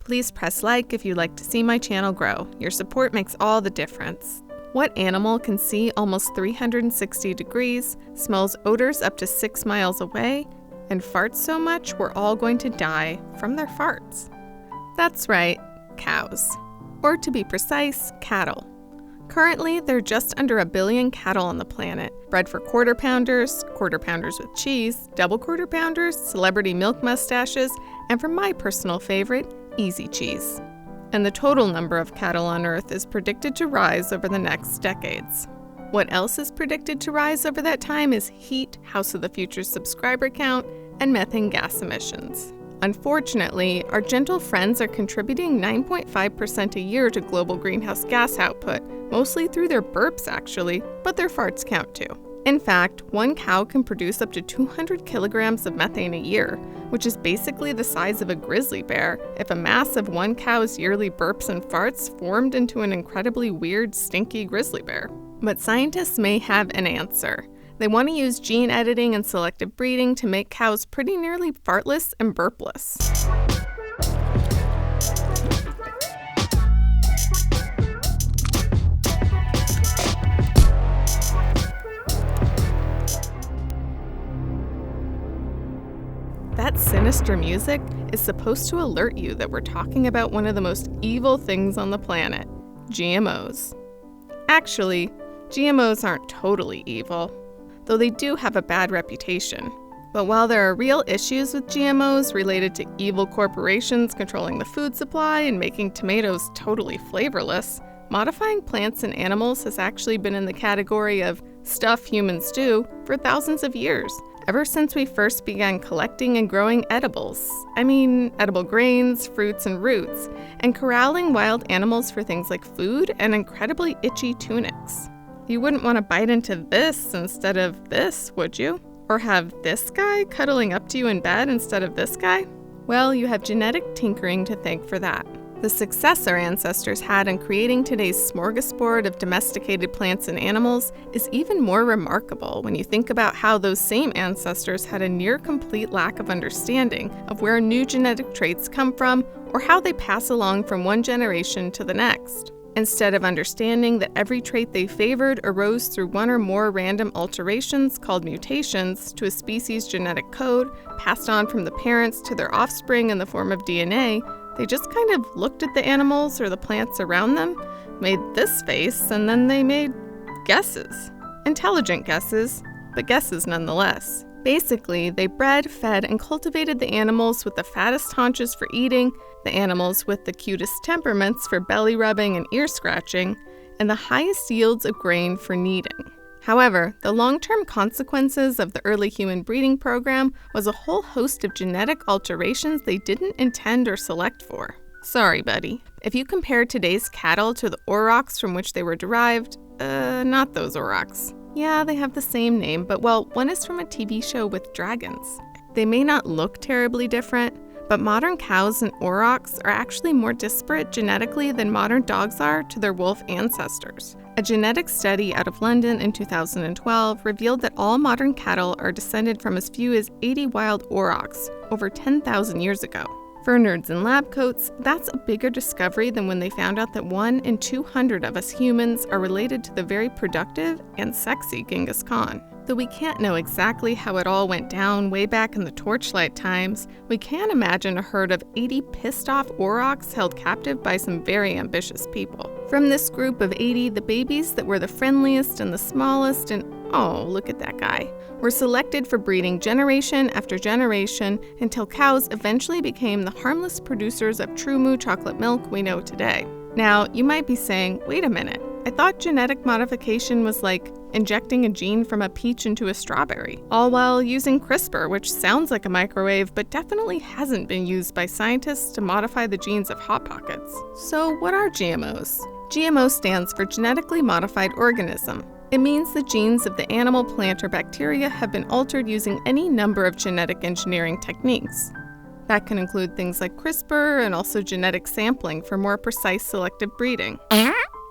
Please press like if you'd like to see my channel grow. Your support makes all the difference. What animal can see almost 360 degrees, smells odors up to 6 miles away, and farts so much we're all going to die from their farts? That's right, cows. Or to be precise, cattle. Currently, there are just under 1 billion cattle on the planet, bred for quarter pounders with cheese, double quarter pounders, celebrity milk mustaches, and for my personal favorite, easy cheese. And the total number of cattle on Earth is predicted to rise over the next decades. What else is predicted to rise over that time is heat, House of the Future subscriber count, and methane gas emissions. Unfortunately, our gentle friends are contributing 9.5% a year to global greenhouse gas output, mostly through their burps actually, but their farts count too. In fact, one cow can produce up to 200 kilograms of methane a year, which is basically the size of a grizzly bear if a mass of one cow's yearly burps and farts formed into an incredibly weird, stinky grizzly bear. But scientists may have an answer. They want to use gene editing and selective breeding to make cows pretty nearly fartless and burpless. That sinister music is supposed to alert you that we're talking about one of the most evil things on the planet, GMOs. Actually, GMOs aren't totally evil, though they do have a bad reputation. But while there are real issues with GMOs related to evil corporations controlling the food supply and making tomatoes totally flavorless, modifying plants and animals has actually been in the category of stuff humans do for thousands of years, ever since we first began collecting and growing edibles. Edible grains, fruits, and roots, and corralling wild animals for things like food and incredibly itchy tunics. You wouldn't want to bite into this instead of this, would you? Or have this guy cuddling up to you in bed instead of this guy? Well, you have genetic tinkering to thank for that. The success our ancestors had in creating today's smorgasbord of domesticated plants and animals is even more remarkable when you think about how those same ancestors had a near complete lack of understanding of where new genetic traits come from or how they pass along from one generation to the next. Instead of understanding that every trait they favored arose through one or more random alterations called mutations to a species' genetic code, passed on from the parents to their offspring in the form of DNA, they just kind of looked at the animals or the plants around them, made this face, and then they made guesses. Intelligent guesses, but guesses nonetheless. Basically, they bred, fed, and cultivated the animals with the fattest haunches for eating, the animals with the cutest temperaments for belly rubbing and ear scratching, and the highest yields of grain for kneading. However, the long-term consequences of the early human breeding program was a whole host of genetic alterations they didn't intend or select for. Sorry, buddy. If you compare today's cattle to the aurochs from which they were derived, not those aurochs. Yeah, they have the same name, but well, one is from a TV show with dragons. They may not look terribly different, but modern cows and aurochs are actually more disparate genetically than modern dogs are to their wolf ancestors. A genetic study out of London in 2012 revealed that all modern cattle are descended from as few as 80 wild aurochs over 10,000 years ago. For nerds in lab coats, that's a bigger discovery than when they found out that 1 in 200 of us humans are related to the very productive and sexy Genghis Khan. Though we can't know exactly how it all went down way back in the torchlight times, we can imagine a herd of 80 pissed-off aurochs held captive by some very ambitious people. From this group of 80, the babies that were the friendliest and the smallest and oh, look at that guy, were selected for breeding generation after generation until cows eventually became the harmless producers of true moo chocolate milk we know today. Now, you might be saying, wait a minute, I thought genetic modification was like injecting a gene from a peach into a strawberry, all while using CRISPR, which sounds like a microwave but definitely hasn't been used by scientists to modify the genes of Hot Pockets. So what are GMOs? GMO stands for genetically modified organism. It means the genes of the animal, plant, or bacteria have been altered using any number of genetic engineering techniques. That can include things like CRISPR and also genetic sampling for more precise selective breeding.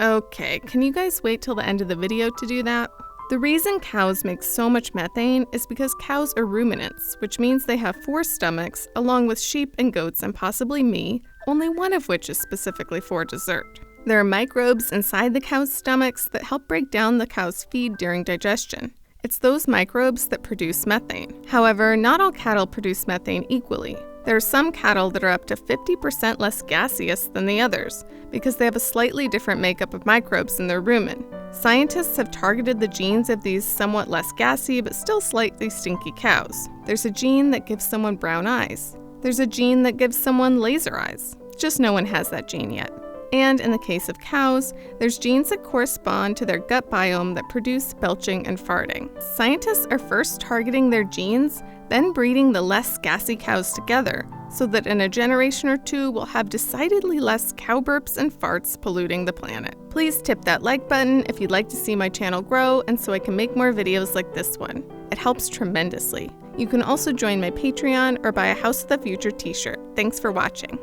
Okay, can you guys wait till the end of the video to do that? The reason cows make so much methane is because cows are ruminants, which means they have 4 stomachs, along with sheep and goats and possibly me, only one of which is specifically for dessert. There are microbes inside the cow's stomachs that help break down the cow's feed during digestion. It's those microbes that produce methane. However, not all cattle produce methane equally. There are some cattle that are up to 50% less gaseous than the others because they have a slightly different makeup of microbes in their rumen. Scientists have targeted the genes of these somewhat less gassy but still slightly stinky cows. There's a gene that gives someone brown eyes. There's a gene that gives someone laser eyes. Just no one has that gene yet. And in the case of cows, there's genes that correspond to their gut biome that produce belching and farting. Scientists are first targeting their genes, then breeding the less gassy cows together, so that in a generation or two we'll have decidedly less cow burps and farts polluting the planet. Please tip that like button if you'd like to see my channel grow and so I can make more videos like this one. It helps tremendously. You can also join my Patreon or buy a House of the Future t-shirt. Thanks for watching.